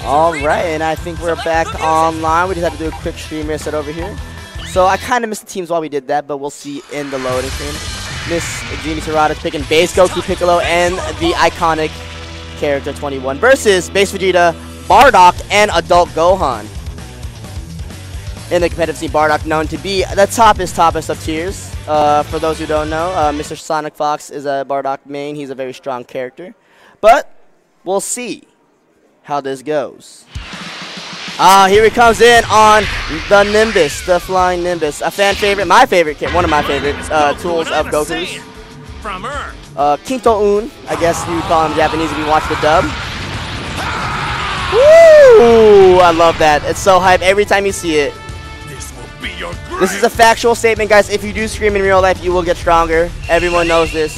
Alright, and I think we're back online. We just had to do a quick stream reset over here. So I kind of missed the teams while we did that, but we'll see in the loading screen. Miss Jeannie Tirado picking base Goku, Piccolo, and the iconic character 21 versus base Vegeta, Bardock, and Adult Gohan. In the competitive scene, Bardock known to be the toppest of tiers. For those who don't know, Mr. Sonic Fox is a Bardock main. He's a very strong character. But we'll see how this goes. Here he comes in on the Nimbus, the flying Nimbus. A fan favorite, my favorite, one of my favorite tools of Goku's. Kinto-un, I guess you call him Japanese if you watch the dub. Woo! I love that. It's so hype every time you see it. This is a factual statement, guys. If you do scream in real life, you will get stronger. Everyone knows this.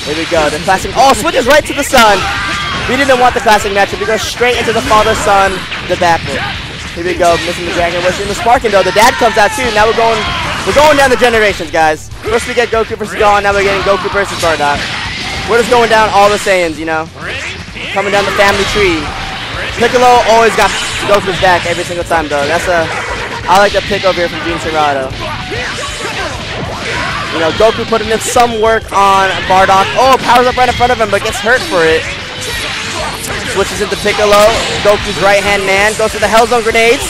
Here we go. The classic. Oh, switches right to the sun. We didn't want the classic matchup. We go straight into the father-son debacle. Here we go. Missing the Dragon Wish in the Sparking though. The dad comes out too. Now we're going down the generations, guys. First we get Goku versus Gohan. Now we're getting Goku versus Bardock. We're just going down all the Saiyans, you know. Coming down the family tree. Piccolo always got Goku's back every single time though. I like the pick over here from Jeannie Tirado. You know, Goku putting in some work on Bardock. Oh, powers up right in front of him, but gets hurt for it. Switches into Piccolo. Goku's right-hand man. Goes for the Hellzone grenades.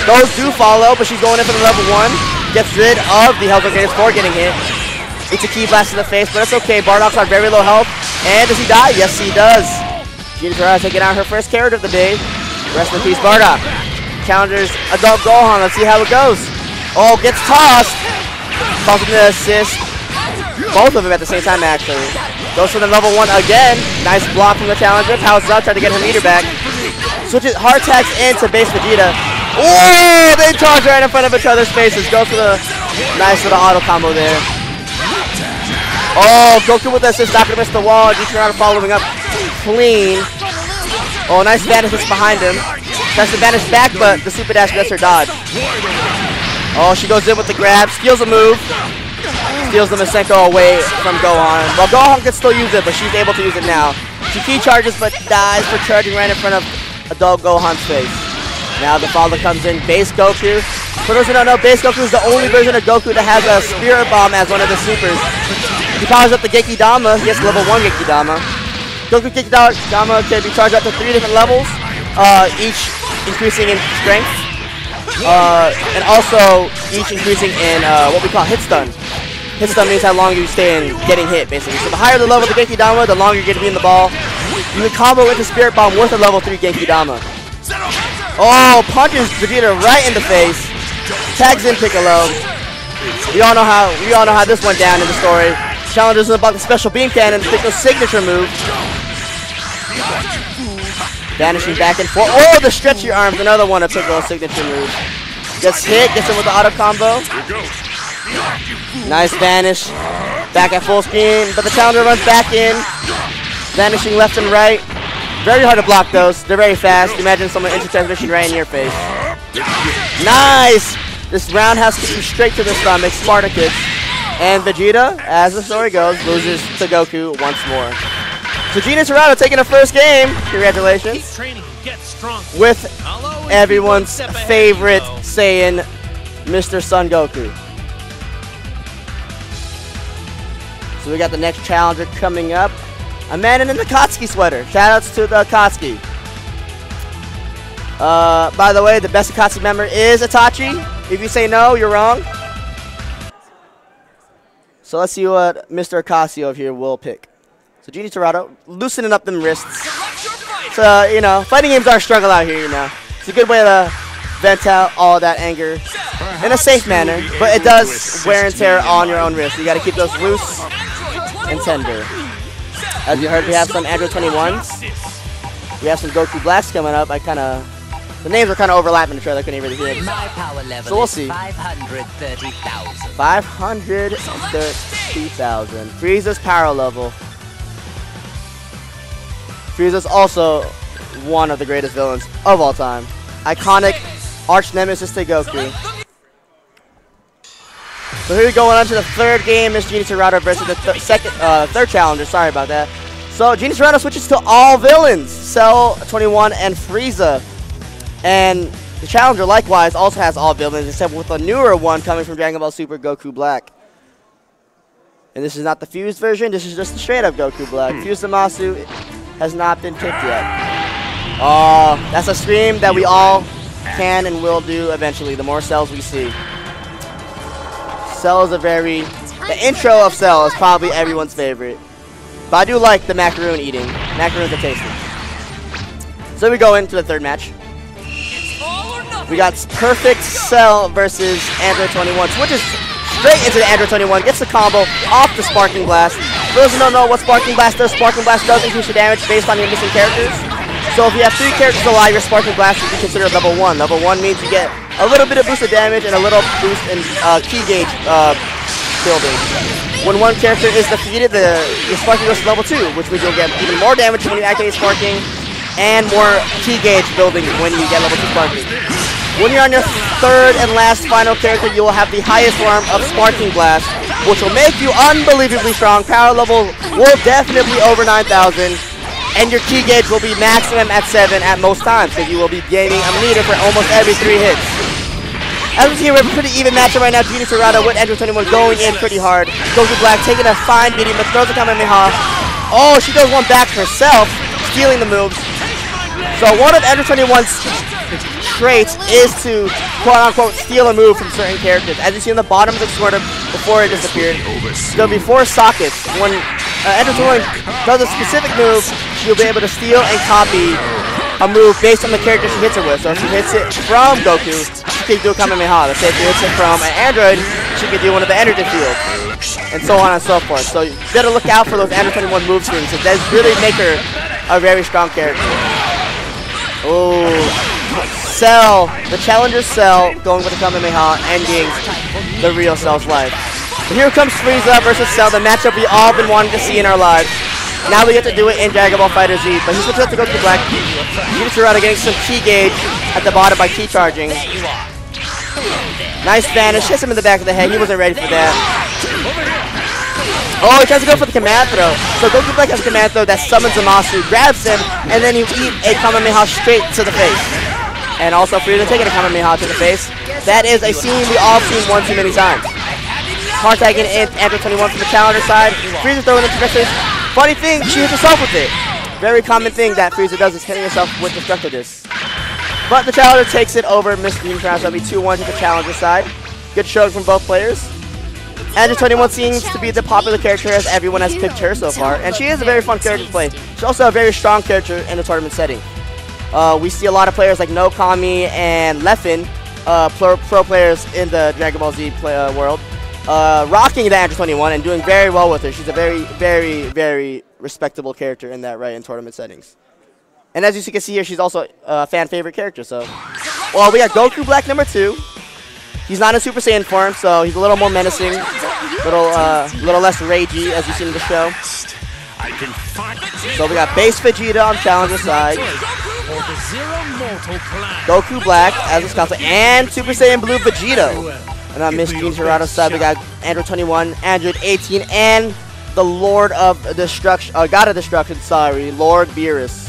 Those do follow, but she's going in for the level 1. Gets rid of the Hellzone grenades before getting hit. It's a key blast to the face, but it's okay. Bardock's on very low health. And does he die? Yes, he does. Jeannie Tirado taking out her first character of the day. Rest in peace, Bardock. Counters Adult Gohan. Let's see how it goes. Oh, gets tossed. Tossing the assist. Both of them at the same time, actually. Goes for the level 1 again. Nice block from the challenger. Powers up, trying to get her meter back. Switches hard tags into base Vegeta. Oh, they charge right in front of each other's faces. Goes for the nice little auto combo there. Oh, Goku with the assist, not gonna miss the wall. Jeannie Tirado following up clean. Oh, nice vanish behind him. Tries to vanish back, but the super dash lets her dodge. Oh, she goes in with the grab, steals a move. Steals the Masenko away from Gohan. Well, Gohan can still use it, but she's able to use it now. She key charges, but dies for charging right in front of Adult Gohan's face. Now the father comes in, base Goku. For those who don't know, base Goku is the only version of Goku that has a Spirit Bomb as one of the supers. He powers up the Genki Dama. He gets level 1 Genki Dama. Goku Genki Dama can be charged up to 3 different levels, each increasing in strength, and also each increasing in what we call hit stun. Hit stun means how long you stay in getting hit, basically. So the higher the level of the Genki Dama, the longer you're going to be in the ball. You can combo into Spirit Bomb with a level 3 Genki Dama. Oh, punches Vegeta right in the face. Tags in Piccolo. We all know how this went down in the story. Challenges about the special beam cannon, Piccolo's signature move. Vanishing back and forth. Oh, the stretchy arms, another one of Piccolo's signature moves. Gets hit, gets him with the auto combo. Nice vanish. Back at full screen, but the challenger runs back in. Vanishing left and right. Very hard to block those. They're very fast. Imagine someone inter-transmission right in your face. Nice! This roundhouse kicks you straight to the stomach, Spartacus. And Vegeta, as the story goes, loses to Goku once more. So Jeannie Tirado taking her first game. Congratulations. With everyone's favorite Saiyan, Mr. Son Goku. So we got the next challenger coming up. A man in the Akatsuki sweater. Shoutouts to the Akatsuki. By the way, the best Akatsuki member is Itachi. If you say no, you're wrong. So let's see what Mr. Akatsuki over here will pick. So Jeannie Tirado, loosening up them wrists. So, you know, fighting games are a struggle out here, you know. It's a good way to vent out all that anger in a safe manner, but it does wear and tear on your own wrist. You got to keep those loose and tender. As you heard, we have some Android 21s. We have some Goku Blacks coming up. The names are kind of overlapping each other. I couldn't really hear it. So we'll see. 530,000. 530,000. Frieza's power level. Frieza's also one of the greatest villains of all time. Iconic arch nemesis to Goku. So here we go on to the third game. Miss Jeannie Tirado versus the third challenger. Sorry about that. So Jeannie Tirado switches to all villains, Cell, 21, and Frieza. And the Challenger likewise also has all villains, except with a newer one coming from Dragon Ball Super, Goku Black. And this is not the fused version, this is just the straight up Goku Black. Fused Zamasu has not been picked yet. Oh, that's a stream that we all can and will do eventually, the more Cells we see. Cell is the intro of Cell is probably everyone's favorite. But I do like the macaroon eating. Macaroons are tasty. So we go into the third match. We got Perfect Cell versus Android 21. Switches straight into the Android 21. Gets the combo off the Sparking Blast. For those who don't know what Sparking Blast does increase your damage based on your missing characters. So if you have 3 characters alive, your Sparking Blast would be considered level 1. Level 1 means you get a little bit of boosted damage and a little boost in key gauge building. When one character is defeated, your Sparking goes to level 2, which means you'll get even more damage when you activate Sparking and more key gauge building when you get level 2 Sparking. When you're on your third and last final character, you will have the highest form of Sparking Blast, which will make you unbelievably strong. Power level will definitely over 9,000, and your key gauge will be maximum at 7 at most times, because you will be gaining a meter for almost every 3 hits. As we see, we have a pretty even matchup right now. Jeannie Tirado with Android 21 going in pretty hard. Goku Black taking a fine beating, but throws a Kamehameha. Oh, she does one back herself, stealing the moves. So one of Android 21's traits is to quote-unquote steal a move from certain characters. As you see on the bottom of the square before it disappeared. So before sockets, when Android 21 does a specific move, she'll be able to steal and copy a move based on the character she hits it with. So if she hits it from Goku, she can do a Kamehameha. Let's say if she hits it from an Android, she can do one of the energy fields. And so on and so forth. So you gotta look out for those Android 21 move screens. It does really make her a very strong character. Oh, Cell, the Challenger Cell, going with the Kamehameha, ending the real Cell's life. But here comes Frieza versus Cell, the matchup we all been wanting to see in our lives. Now we get to do it in Dragon Ball Fighter Z, but he switches up to Goku Black. Jeannie Tirado getting some key gauge at the bottom by key charging. Nice vanish, hits him in the back of the head. He wasn't ready for that. Oh, he tries to go for the command throw. So Goku Black has a command throw that summons Zamasu, grabs him, and then you eat a Kamehameha straight to the face. And also Frieza taking a Kamehameha to the face. That is a scene we all seen one too many times. Hard tagging in Android 21 from the Challenger side. Frieza throwing the trajectories. Funny thing, she hits herself with it. Very common thing that Frieza does is hitting herself with Destructo Disc. But the Challenger takes it over Miss Jeannie Tirado, so it'll be 2-1 to the Challenger side. Good showing from both players. Android 21 seems to be the popular character as everyone has picked her so far, and she is a very fun character to play. She's also a very strong character in the tournament setting. We see a lot of players like Nokami and Leffen, pro players in the Dragon Ball Z world, rocking the Android 21 and doing very well with her. She's a very, very, very respectable character in that in tournament settings. And as you can see here, she's also a fan favorite character. So, well, we got Goku Black number 2. He's not in Super Saiyan form, so he's a little more menacing, little less ragey, as you see in the show. So we got base Vegeta on Challenger side, Goku Black as a Scout, and Super Saiyan Blue Vegito. And on Miss Jeannie Tirado's side, we got Android 21, Android 18, and the Lord of Destruction, God of Destruction, sorry, Lord Beerus.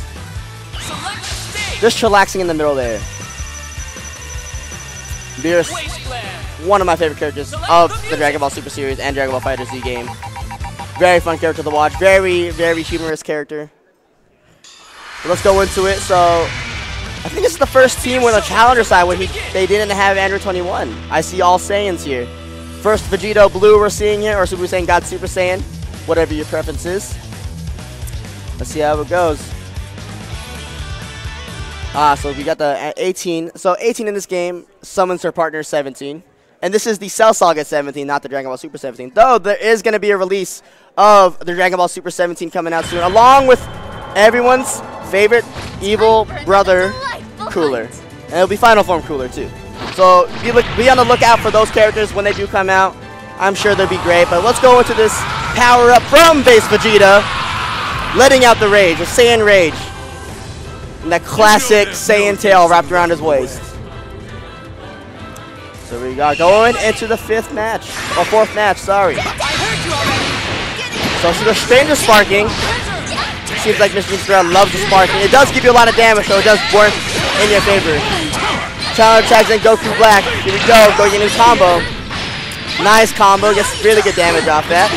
Just chillaxing in the middle there. Beerus, one of my favorite characters of the Dragon Ball Super Series and Dragon Ball Fighter Z game. Very fun character to watch. Very, very humorous character. But let's go into it. So, I think this is the first team on the Challenger side where they didn't have Android 21. I see all Saiyans here. First Vegito Blue we're seeing here, or Super Saiyan God Super Saiyan, whatever your preference is. Let's see how it goes. So we got the 18. So 18 in this game summons her partner 17. And this is the Cell Saga 17, not the Dragon Ball Super 17. Though there is going to be a release of the Dragon Ball Super 17 coming out soon, along with everyone's favorite evil brother, Cooler. And it'll be Final Form Cooler too. So be on the lookout for those characters when they do come out. I'm sure they'll be great. But let's go into this power-up from base Vegeta, letting out the rage, the Saiyan Rage. And that classic Saiyan tail wrapped around his waist. So we are going into the fourth match, sorry. So she goes straight into Sparking. Seems like Mr. Tirado loves the sparking. It does give you a lot of damage, so it does work in your favor. Challenger tags in Goku Black. Here we go. Going into combo. Nice combo. Gets really good damage off that.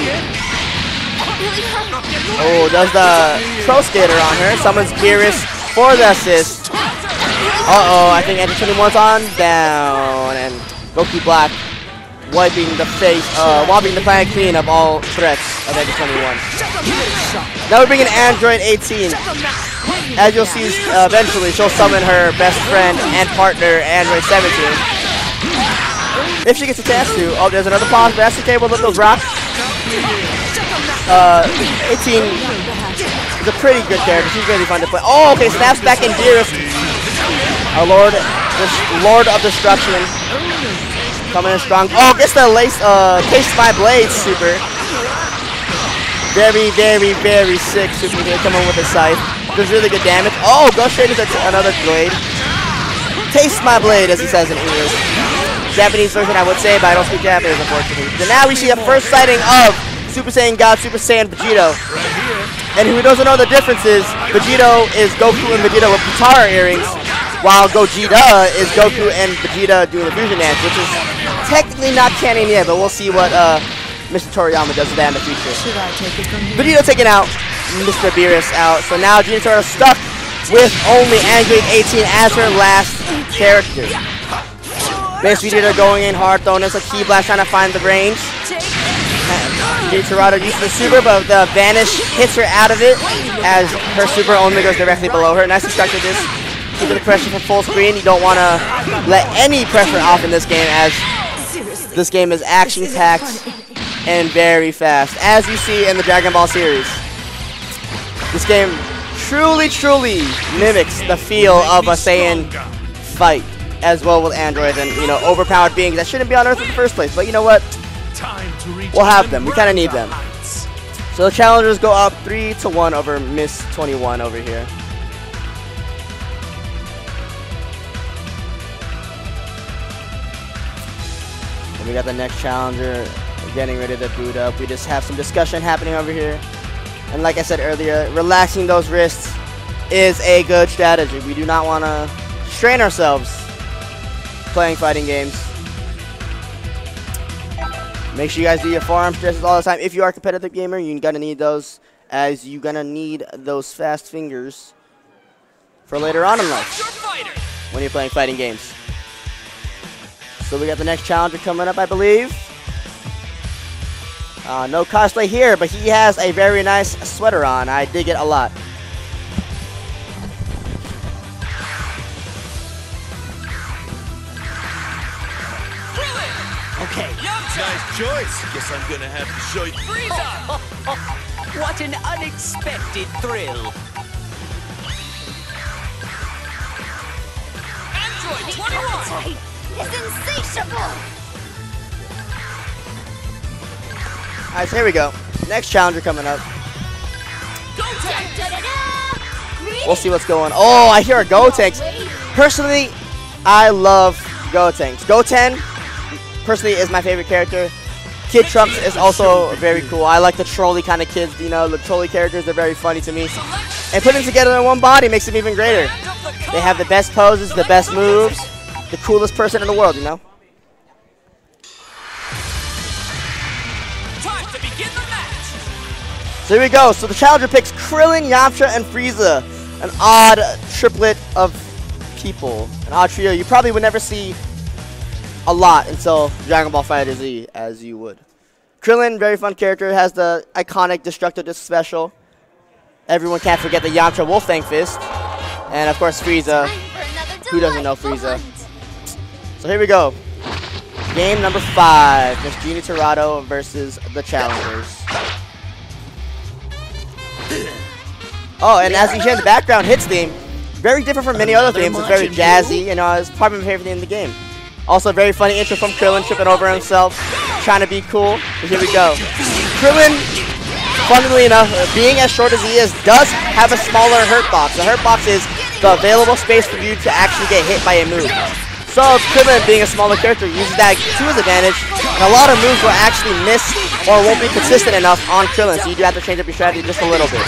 Oh, does the Pro Skater on her. Summons Beerus for the assist. Uh-oh, I think Enter 21's on. Down. And Goku Black wiping the planet clean of all threats of Enter 21. Now we're bringing Android 18. As you'll see eventually, she'll summon her best friend and partner, Android 17. If she gets a chance to. Oh, there's another pause, but that's okay, we'll let those rock. 18 is a pretty good character. She's really fun to play. Oh, okay, snaps back in Beerus. Our Lord of Destruction. Coming in strong. Oh, gets the Taste My Blade super. Very, very, very sick super here. Coming with a scythe. Does really good damage. Oh, go straight into another blade. Taste My Blade, as he says in English. Japanese version, I would say, but I don't speak Japanese, unfortunately. So now we see a first sighting of Super Saiyan God, Super Saiyan Vegito. And who doesn't know the difference is, Vegito is Goku and Vegeta with Katara earrings, while Gogeta is Goku and Vegeta doing the fusion dance, which is technically not canon yet, but we'll see what Mr. Toriyama does with that in the future. Vegito taking out Mr. Beerus out, so now Jeannie Tirado stuck with only Android 18 as her last character. Base Vegeta going in hard, throwing us a Ki Blast, trying to find the range. Jeannie Tirado uses the super, but the Vanish hits her out of it as her super only goes directly below her. Nice destructive this. Keeping the pressure from full screen. You don't want to let any pressure off in this game, as this game is action-packed and very fast, as you see in the Dragon Ball series. This game truly, truly mimics the feel of a Saiyan fight, as well with androids and, you know, overpowered beings that shouldn't be on Earth in the first place. But you know what? We'll have them. We kind of need them. So the challengers go up 3-1 over Miss 21 over here. And we got the next challenger getting ready to boot up. We just have some discussion happening over here. And like I said earlier, relaxing those wrists is a good strategy. We do not want to strain ourselves playing fighting games. Make sure you guys do your forearm stretches all the time. If you are a competitive gamer, you're going to need those, as you're going to need those fast fingers for later on in life when you're playing fighting games. So we got the next challenger coming up, I believe. No cosplay here, but he has a very nice sweater on. I dig it a lot. Okay. Nice choice. Guess I'm gonna have to show you. Frieza! What an unexpected thrill. Android 21! It's insatiable! Alright, so here we go. Next challenger coming up. We'll see what's going on. Oh, I hear a Gotenks. Personally, I love Gotenks. Goten, personally, is my favorite character. Kid Trunks is also very cool. I like the trolley kind of kids, you know, the trolley characters are very funny to me. And putting them together in one body makes them even greater. They have the best poses, the best moves, the coolest person in the world, you know? So here we go. So the challenger picks Krillin, Yamcha, and Frieza. An odd triplet of people. An odd trio you probably would never see a lot until Dragon Ball FighterZ, as you would. Krillin, very fun character, has the iconic Destructo Disc special. Everyone can't forget the Yamcha Wolfang Fist. And of course Frieza. Who doesn't know Frieza? So here we go. Game number 5. Miss Jeannie Tirado versus the challengers. Oh, and as you hear in the background, hits theme, very different from many other themes. It's very jazzy, you know, it's probably my favorite thing in the game. Also, very funny intro from Krillin, tripping over himself, trying to be cool. But here we go. Krillin, funnily enough, being as short as he is, does have a smaller hurt box. The hurt box is the available space for you to actually get hit by a move. So Krillin, being a smaller character, uses that to his advantage, and a lot of moves will actually miss or won't be consistent enough on Krillin, so you do have to change up your strategy just a little bit.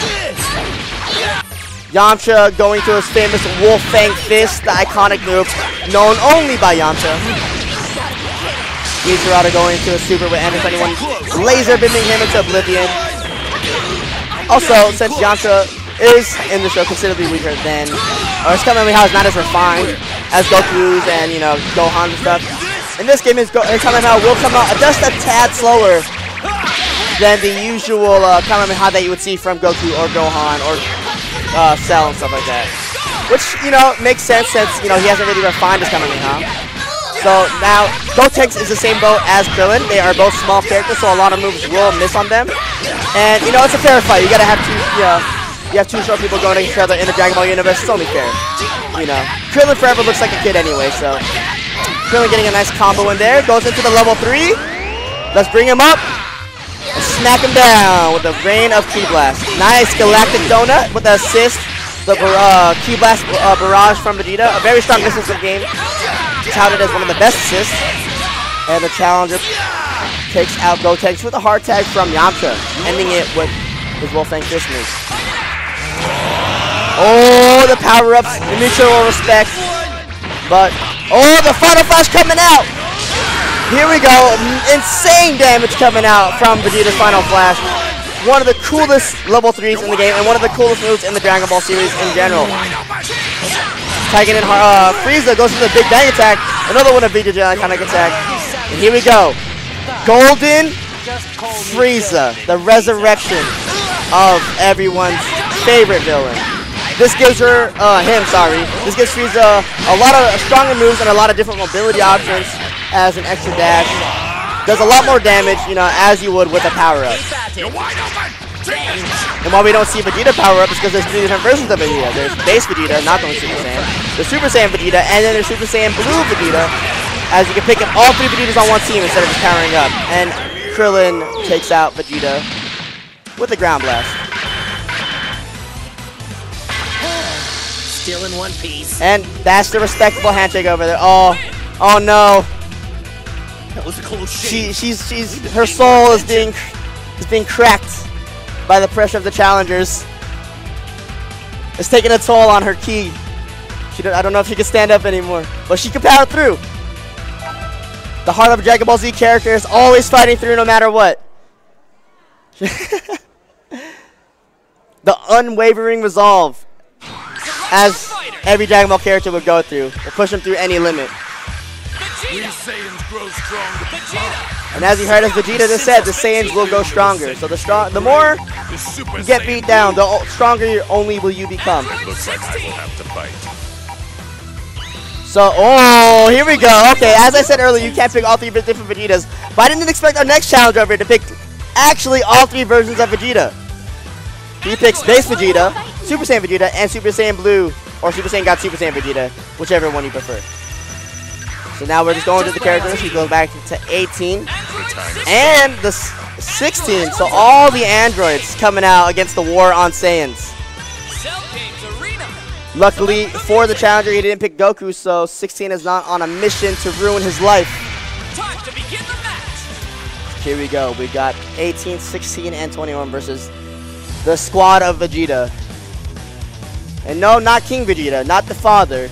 Yamcha going to his famous Wolf Fang Fist, the iconic move known only by Yamcha. Jeannie Tirado going to a super with Ender 21, laser beaming him into oblivion. Also, since Yamcha is in the show considerably weaker than, or his Kamehameha is not as refined as Goku's and, you know, Gohan's and stuff. In this game, his Kamehameha will come out just a tad slower than the usual Kamehameha that you would see from Goku or Gohan or Cell and stuff like that. Which, you know, makes sense since, you know, he hasn't really refined his Kamehameha. So now, Gotenks is the same boat as Krillin. They are both small characters, so a lot of moves will miss on them. And, you know, it's a fair fight. You gotta have two, you have two short people going against each other in the Dragon Ball universe. It's only fair. You know, Krillin forever looks like a kid anyway, so. Krillin getting a nice combo in there. Goes into the level 3. Let's bring him up. And smack him down with the Rain of Ki Blast. Nice Galactic Donut with the assist. The Ki Blast barrage from Vegeta. A very strong defensive game. Touted as one of the best assists. And the challenger takes out Gotenks with a hard tag from Yamcha, ending it with his Wolf Fang Fist move. Oh, the power-ups, the mutual respect. But, oh, the Final Flash coming out. Here we go. Insane damage coming out from Vegeta's Final Flash. One of the coolest level 3s in the game and one of the coolest moves in the Dragon Ball series in general. Tagging in Frieza goes for the Big Bang attack. Another one of Vegeta's iconic attack. And here we go. Golden Frieza, the resurrection of everyone's favorite villain. This gives this gives Frieza a lot of stronger moves and a lot of different mobility options as an extra dash. Does a lot more damage, you know, as you would with a power-up. And why we don't see Vegeta power-up is because there's 3 different versions of Vegeta. There's base Vegeta, not going Super Saiyan. There's Super Saiyan Vegeta, and then there's Super Saiyan Blue Vegeta. As you can pick up all 3 Vegetas on one team instead of just powering up. And Krillin takes out Vegeta with a ground blast. Still in one piece. And that's the respectable handshake over there. Oh no. That was a close shave. Her soul is being cracked by the pressure of the challengers. It's taking a toll on her ki. I don't know if she can stand up anymore, but she can power through. The heart of a Dragon Ball Z character is always fighting through no matter what. The unwavering resolve, as every Dragon Ball character would go through, will push them through any limit. And as you heard, as Vegeta just said, the Saiyans will go stronger. So the more you get beat down, the stronger only will you become. Looks like I will have to fight. So, oh, here we go. Okay, as I said earlier, you can't pick all 3 different Vegetas. But I didn't expect our next challenger over here to pick actually all 3 versions of Vegeta. He picks base Vegeta, Super Saiyan Vegeta, and Super Saiyan Blue, or Super Saiyan God Super Saiyan Vegeta, whichever one you prefer. So now we're just going to the characters. We go back to 18 and the 16. So all the androids coming out against the war on Saiyans. Luckily for the challenger, he didn't pick Goku, so 16 is not on a mission to ruin his life. Time to begin the match. Here we go. We got 18, 16, and 21 versus the squad of Vegeta. And no, not King Vegeta, not the father.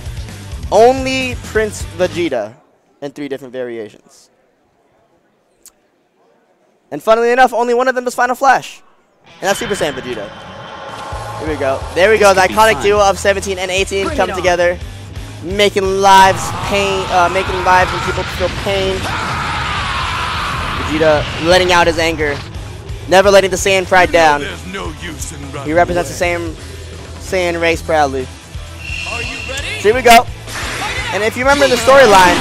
Only Prince Vegeta in 3 different variations. And funnily enough, only one of them is Final Flash. And that's Super Saiyan Vegeta. Here we go. There we go. The iconic duo of 17 and 18 come together, making lives and people feel pain. Vegeta letting out his anger, never letting the Saiyan pride down. He represents the same Saiyan race proudly. Are you ready? Here we go. And if you remember the storyline,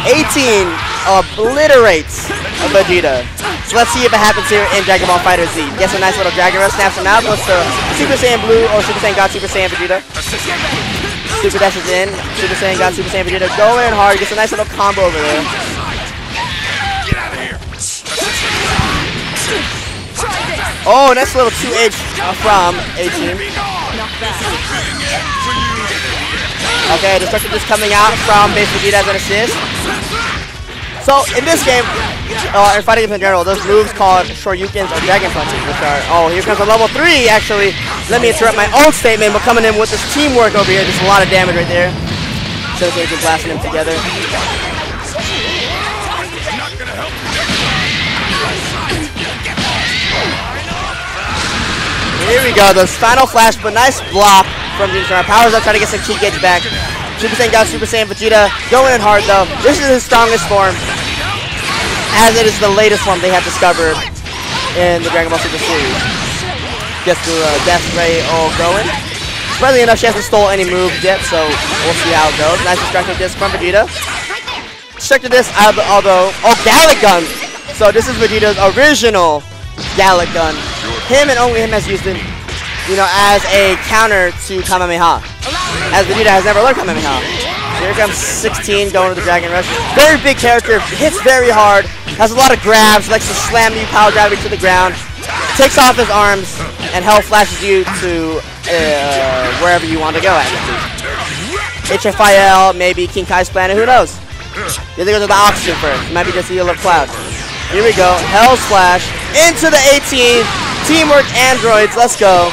18 obliterates Vegeta. So let's see if it happens here in Dragon Ball Fighter Z. Gets a nice little Dragon Rush, snaps him out, goes to Super Saiyan Blue or Super Saiyan God Super Saiyan Vegeta. Super dashes in, Super Saiyan God Super Saiyan Vegeta going hard, gets a nice little combo over there. Oh, nice little 2H from 18. Okay, Destructive just coming out from base Vegeta as an assist. So in this game, in fighting games in general, those moves called Shoryukens or Dragon Punches, which are, oh, here comes a level 3 actually. Let me interrupt my own statement, but coming in with this teamwork over here, just a lot of damage right there. Should have been blasting them together. Here we go, the final flash, but nice block from Jeannie Tirado. Powers up, trying to get some Ki gauge back. Super Saiyan God, Super Saiyan Vegeta, going in hard though. This is his strongest form, as it is the latest form they have discovered in the Dragon Ball Super series. Gets the Death Ray all going. Surprisingly enough, she hasn't stole any moves yet, so we'll see how it goes. Nice destructive disc from Vegeta. Destructive disc, although, oh, Gallic Gun. So this is Vegeta's original Gallic Gun. Him and only him has used it, you know, as a counter to Kamehameha, as Vegeta has never learned Kamehameha. So here comes 16 going to the Dragon Rush. Very big character, hits very hard, has a lot of grabs, likes to slam you, power drive you to the ground, takes off his arms, and hell flashes you to wherever you want to go at. HFIL, maybe King Kai's planet, who knows? You think it was the oxygen first, it might be just a yellow cloud. Here we go, Hell Slash into the 18. Teamwork androids, let's go.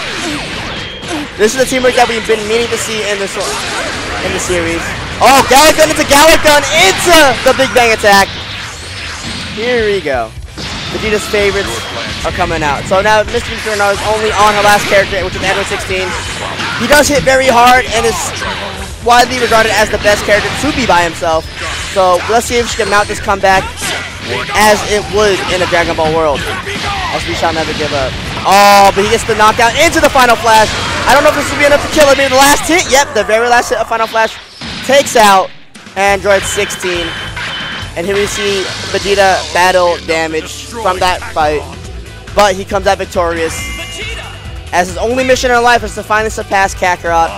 This is the teamwork that we've been meaning to see in the series. Oh, Gallic Gun into Gallic Gun into the Big Bang attack. Here we go. Vegeta's favorites are coming out. So now Mr. Tirado is only on her last character, which is Android 16. He does hit very hard and is widely regarded as the best character to be by himself. So let's see if she can mount this comeback as it would in a Dragon Ball world. As we shall never give up. Oh, but he gets the knockout into the Final Flash. I don't know if this will be enough to kill him. Maybe the last hit. Yep, the very last hit of Final Flash takes out Android 16. And here we see Vegeta battle damage from that fight. But he comes out victorious, as his only mission in life is to finally surpass Kakarot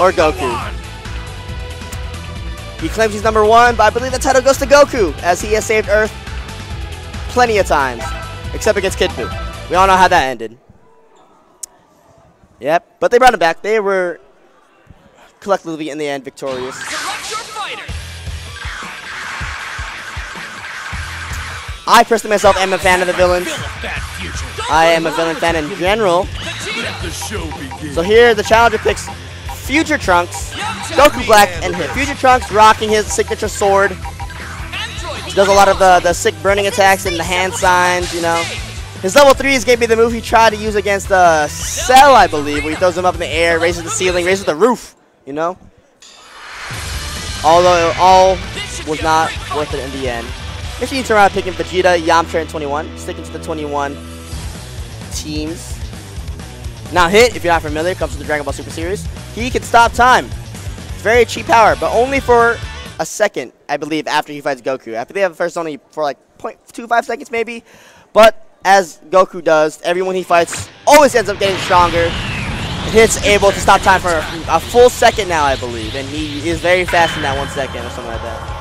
or Goku. He claims he's #1, but I believe the title goes to Goku, as he has saved Earth plenty of times. Except against Kid Buu. We all know how that ended. Yep, but they brought him back. They were collectively, in the end, victorious. I personally myself am a fan of the villains. I am a villain fan in general. So here, the challenger picks Future Trunks, Goku Black, and hit. Future Trunks rocking his signature sword. Does a lot of the sick burning attacks and the hand signs, you know. His level 3 is going to be the move he tried to use against Cell, I believe, where he throws him up in the air, raises the ceiling, raises the roof, you know. Although all was not worth it in the end. Jeannie Tirado picking Vegeta, Yamcha, and 21, sticking to the 21 teams. Now Hit, if you're not familiar, comes from the Dragon Ball Super series. He can stop time. Very cheap power, but only for a second, I believe, after he fights Goku. I believe at first only for like 0.25 seconds maybe. But as Goku does, everyone he fights always ends up getting stronger. Hit's able to stop time for a full second now, I believe. And he is very fast in that 1 second or something like that.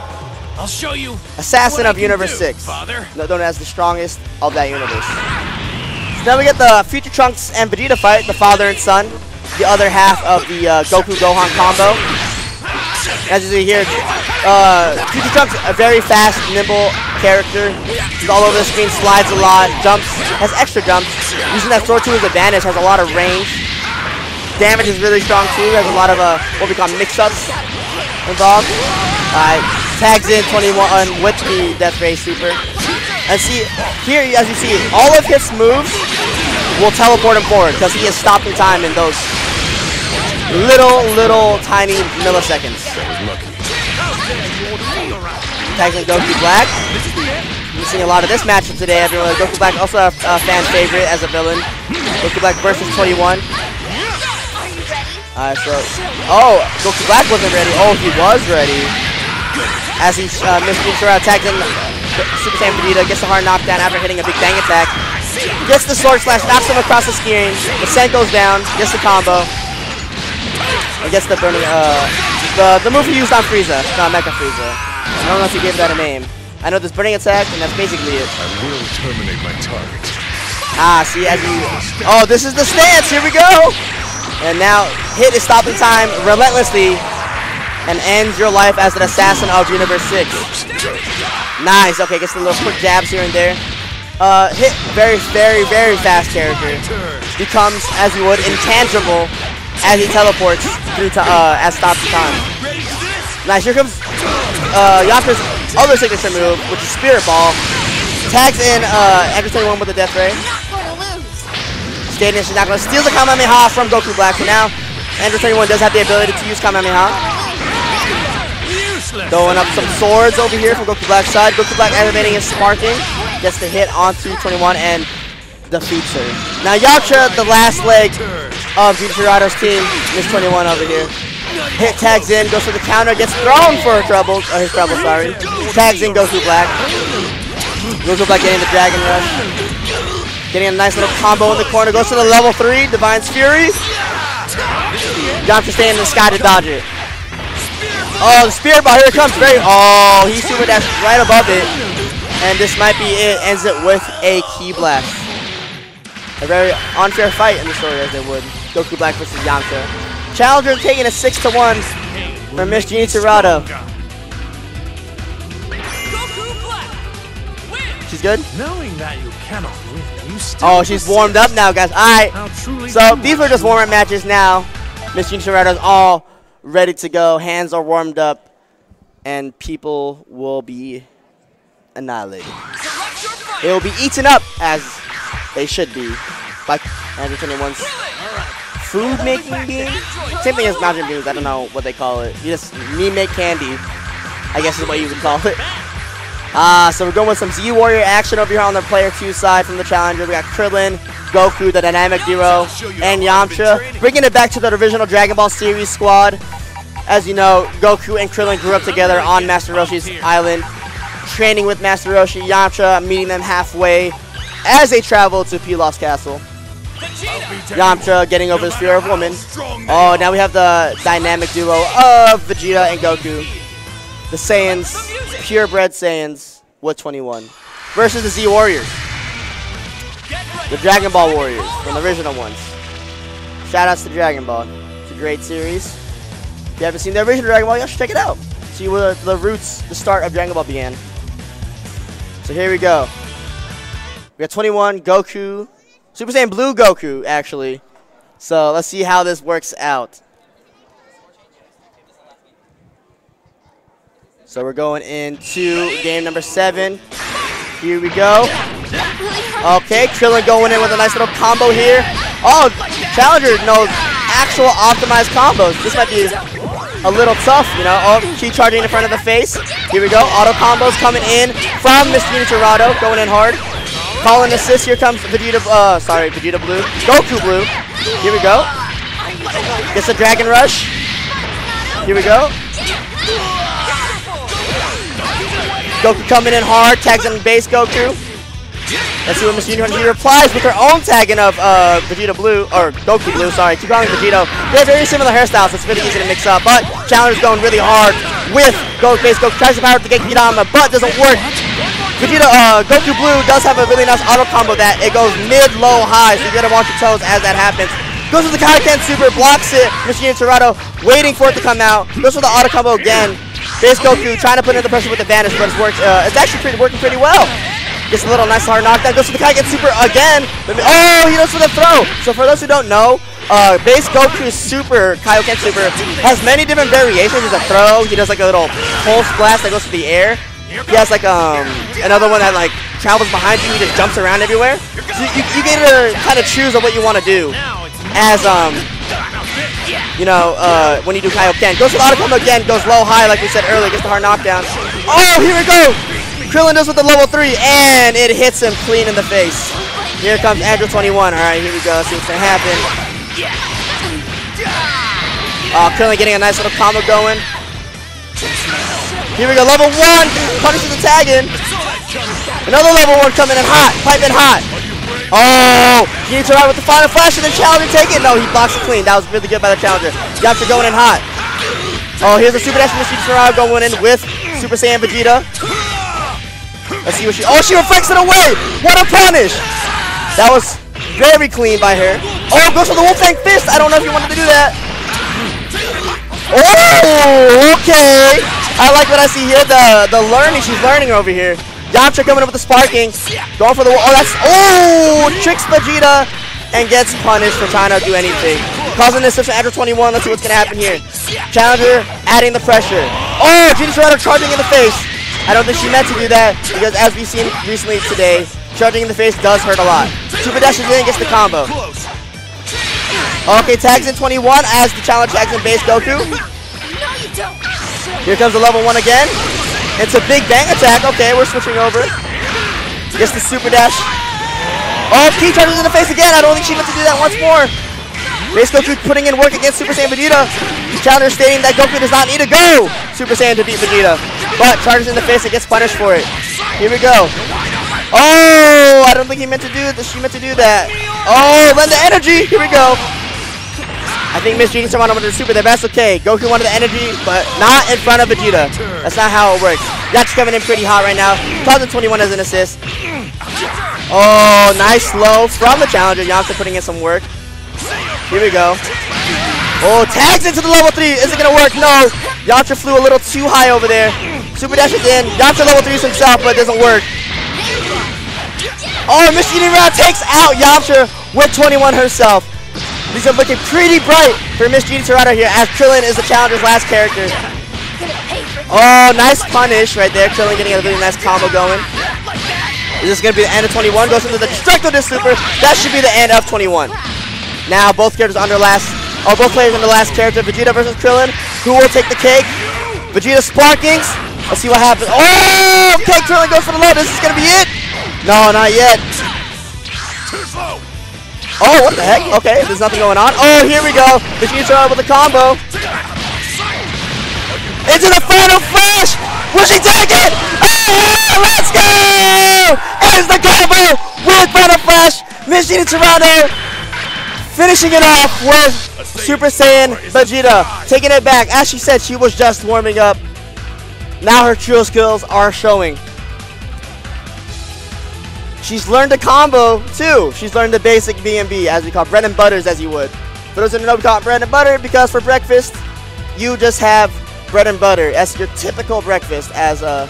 I'll show you. Assassin of Universe 6. Known as the strongest of that universe. So now we get the Future Trunks and Vegeta fight, the father and son. The other half of the Goku Gohan combo. As you see here, Future Trunks, a very fast, nimble character. He's all over the screen, slides a lot, jumps, has extra jumps. Using that sword to his advantage, has a lot of range. Damage is really strong too, has a lot of what we call mix-ups involved. Tags in 21 with the Death Ray Super. And see, here as you see, all of his moves will teleport him forward because he is stopping time in those little tiny milliseconds. Tags in Goku Black. We're seeing a lot of this matchup today, everyone. Goku Black also a fan favorite as a villain. Goku Black versus 21. Oh, Goku Black wasn't ready. Oh, he was ready. As he Mr. Tirado tags in Super Saiyan Vegeta, gets a hard knockdown after hitting a big bang attack. Gets the sword slash, knocks him across the screen. The Sen goes down, gets the combo. Or gets the burning, the move he used on Frieza, not Mecha Frieza. I don't know if he gave that a name. I know this burning attack, and that's basically it. I will terminate my target. See, as you... Oh, this is the stance, here we go! And now, Hit is stopping time relentlessly and ends your life as an assassin of Universe 6. Nice. Okay, gets a little quick jabs here and there. Hit very fast character. Becomes, as you would, intangible as he teleports through as stops the time. Nice. Here comes Yamcha's other signature move, which is Spirit Ball. Tags in Andrew 21 with the Death Ray. Stating she's not going to steal the Kamehameha from Goku Black. So now Andrew 21 does have the ability to use Kamehameha. Throwing up some swords over here from Goku Black's side. Goku Black animating and sparking. Gets the hit onto 21 and defeats her. Now Yamcha, the last leg of Jeannie Tirado's team, Miss 21 over here. Hit tags in, goes for the counter, gets thrown for his trouble, sorry. Tags in Goku Black. Goku Black getting the Dragon Rush. Getting a nice little combo in the corner, goes to the level 3, Divine's Fury. Yamcha staying in the sky to dodge it. Oh, the Spirit Ball, here it comes. He super dashed right above it. And this might be it. Ends it with a Ki Blast. A very unfair fight in the story, as they would. Goku Black versus Yamcha. Challenger taking a 6-1 from Miss Jeannie Tirado. She's good? Knowing that you cannot win, you still Oh, she's warmed up now, guys. Alright. So these were just warm-up matches now. Miss Jeannie Tirado's all ready to go. Hands are warmed up. And people will be annihilated. They will be eaten up as they should be by Andrew 21's food making beam. Same thing as mountain beams. I don't know what they call it. You just make candy, I guess is what you would call it. So we're going with some Z Warrior action over here on the player 2 side from the challenger. We got Krillin, Goku, the dynamic duo, and Yamcha, bringing it back to the original Dragon Ball series squad. As you know, Goku and Krillin grew up together on Master Roshi's island, training with Master Roshi. Yamcha meeting them halfway as they travel to Pilaf's castle. Yamcha getting over his fear of woman. Oh, now we have the dynamic duo of Vegeta and Goku. The Saiyans, purebred Saiyans with 21 versus the Z Warriors. The Dragon Ball Warriors from the original ones. Shout outs to Dragon Ball. It's a great series. If you haven't seen the original Dragon Ball, you should check it out. See where the roots, the start of Dragon Ball began. So here we go. We got 21, Goku, Super Saiyan Blue Goku, actually. So let's see how this works out. So we're going into game number 7. Here we go. Okay, Krillin going in with a nice little combo here. Oh, Challenger knows actual optimized combos. This might be a little tough, you know. Oh, Ki charging in front of the face. Here we go. Auto combos coming in from Miss Jeannie Tirado, going in hard. Calling assist. Here comes Vegeta. Vegeta Blue. Goku Blue. Here we go. Gets a Dragon Rush. Here we go. Goku coming in hard. Tags in base Goku. Let's see what Miss Jeannie replies with her own tagging of Vegeta Blue, or Goku Blue, sorry. Keep calling Vegito. They have very similar hairstyles, so it's really easy to mix up. But Challenger's going really hard with Goku base. Goku tries to power up the Genki Dama, but doesn't work. Goku Blue does have a really nice auto combo that it goes mid, low, high, so you gotta watch your toes as that happens. Goes with the Kaioken Super, blocks it. Miss Jeannie Tirado waiting for it to come out. Goes for the auto combo again. Base Goku trying to put in the pressure with the Vanish, but it's actually working pretty well. Gets a little nice hard knockdown. Goes for the Kaioken Super again. Oh, he goes for the throw. So for those who don't know, base Goku's Super, Kaioken Super, has many different variations. There's a throw. He does like a little pulse blast that goes to the air. He has like another one that like travels behind you. He just jumps around everywhere. So you get to kind of choose what you want to do as when you do Kaioken. Goes for the auto combo again. Goes low high like we said earlier. Gets the hard knockdown. Oh, here we go. Krillin does with the level 3, and it hits him clean in the face. Here comes Andrew 21. All right, here we go. See what's gonna happen. Krillin getting a nice little combo going. Here we go, level 1, punishes the tag in. Another level 1 coming in hot, piping hot. Oh, he needs to ride with the final flash and then Challenger take it. No, he blocks it clean. That was really good by the Challenger. Yamcha going in hot. Oh, here's a Super Dash from Miss Jeannie Tirado going in with Super Saiyan Vegeta. Let's see what she reflects it away. What a punish. That was very clean by her. Oh, goes for the Wolfang Fist. I don't know if you wanted to do that. Oh, okay. I like what I see here. The learning she's learning over here. Yamcha coming up with the sparking, going for the wall. Tricks Vegeta and gets punished for trying to do anything. Causing this from Android 21. Let's see what's gonna happen here. Challenger adding the pressure. Oh, Jeannie Tirado charging in the face. I don't think she meant to do that because as we've seen recently today, charging in the face does hurt a lot. Super dashes in, gets the combo. Okay, tags in 21 as the challenge tags in base Goku. Here comes the level 1 again. It's a big bang attack. Okay, we're switching over. Gets the super dash. Oh, key charges in the face again. I don't think she meant to do that once more. Base Goku putting in work against Super Saiyan Vegeta. Challenger stating that Goku does not need to go Super Saiyan to beat Vegeta. But charges in the face and gets punished for it. Here we go. Oh, I don't think he meant to do that. She meant to do that. Oh, lend the energy. Here we go. I think Miss Jeannie Tirado wanted to super there, but that's okay. Goku wanted the energy, but not in front of Vegeta. That's not how it works. Yachi's coming in pretty hot right now. 2021 as an assist. Oh, nice low from the challenger. Yamcha putting in some work. Here we go. Oh, tags into the level 3. Is it going to work? No. Yamcha flew a little too high over there. Super dash is in. Yamcha level 3s himself, but it doesn't work. Oh, Miss Jeannie Tirado takes out Yamcha with 21 herself. These are looking pretty bright for Miss Jeannie Tirado here as Krillin is the challenger's last character. Oh, nice punish right there. Krillin getting a really nice combo going. Is this going to be the end of 21? Goes into the Destructo Disc Super. That should be the end of 21. Now both characters under last. Oh, both players under last character. Vegeta versus Krillin. Who will take the cake? Vegeta Sparkings. Let's see what happens. Oh, okay, Krillin goes for the low. This is going to be it. No, not yet. Oh, what the heck? Okay, there's nothing going on. Oh, here we go. Jeannie Tirado with a combo. Into the final flash. Will she take it? Oh, let's go! Ends the combo with final flash. Miss Jeannie Tirado finishing it off with Super Saiyan Vegeta. Taking it back. As she said, she was just warming up. Now her true skills are showing. She's learned a combo too. She's learned the basic B&B, as we call bread and butters, as you would. For those who don't know, we call it bread and butter because for breakfast, you just have bread and butter as your typical breakfast as a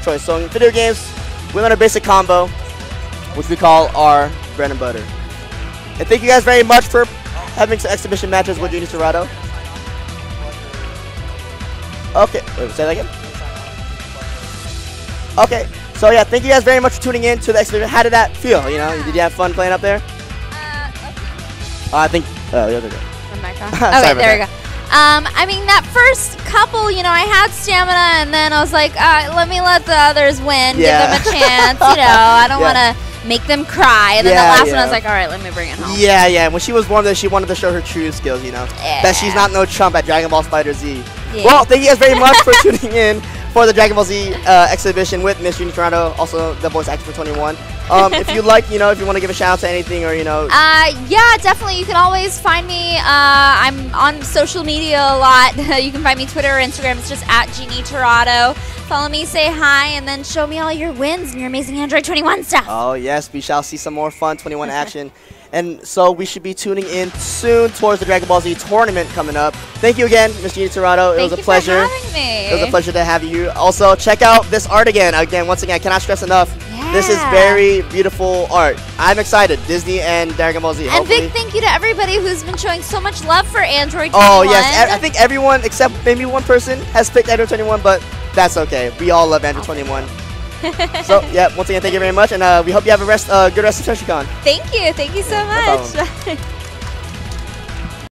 choice. So in video games, we learn a basic combo, which we call our bread and butter. And thank you guys very much for having some exhibition matches with Jeannie Tirado. Okay, wait, say that again? Okay. So yeah, thank you guys very much for tuning in to the exhibition. How did that feel? You know, did you have fun playing up there? I think the other day. Okay, there we go. I mean, that first couple, you know, I had stamina, and then I was like, let the others win, give them a chance. You know, I don't want to make them cry. And then the last one, I was like, all right, let me bring it home. Yeah. When she was warm, there, she wanted to show her true skills. You know, that she's not no chump at Dragon Ball FighterZ. Yeah. Well, thank you guys very much for tuning in for the Dragon Ball Z exhibition with Miss Jeannie Tirado, also the voice actor for 21. If you like, you know, if you want to give a shout out to anything or, you know. Yeah, definitely. You can always find me. I'm on social media a lot. You can find me Twitter or Instagram. It's just at Jeannie Tirado. Follow me, say hi, and then show me all your wins and your amazing Android 21 stuff. Oh, yes. We shall see some more fun 21 action. And so we should be tuning in soon towards the Dragon Ball Z tournament coming up. Thank you again, Miss Jeannie Tirado. It was a pleasure. Thank you for having me. It was a pleasure to have you here. Also, check out this art again. Once again, I cannot stress enough. Yeah. This is very beautiful art. I'm excited. Disney and Dragon Ball Z. And big thank you to everybody who's been showing so much love for Android 21. Oh, yes. I think everyone except maybe one person has picked Android 21, but that's okay. We all love Android 21. So, yeah, once again, thank you very much, and we hope you have a good rest of SeshiCon. Thank you so much. No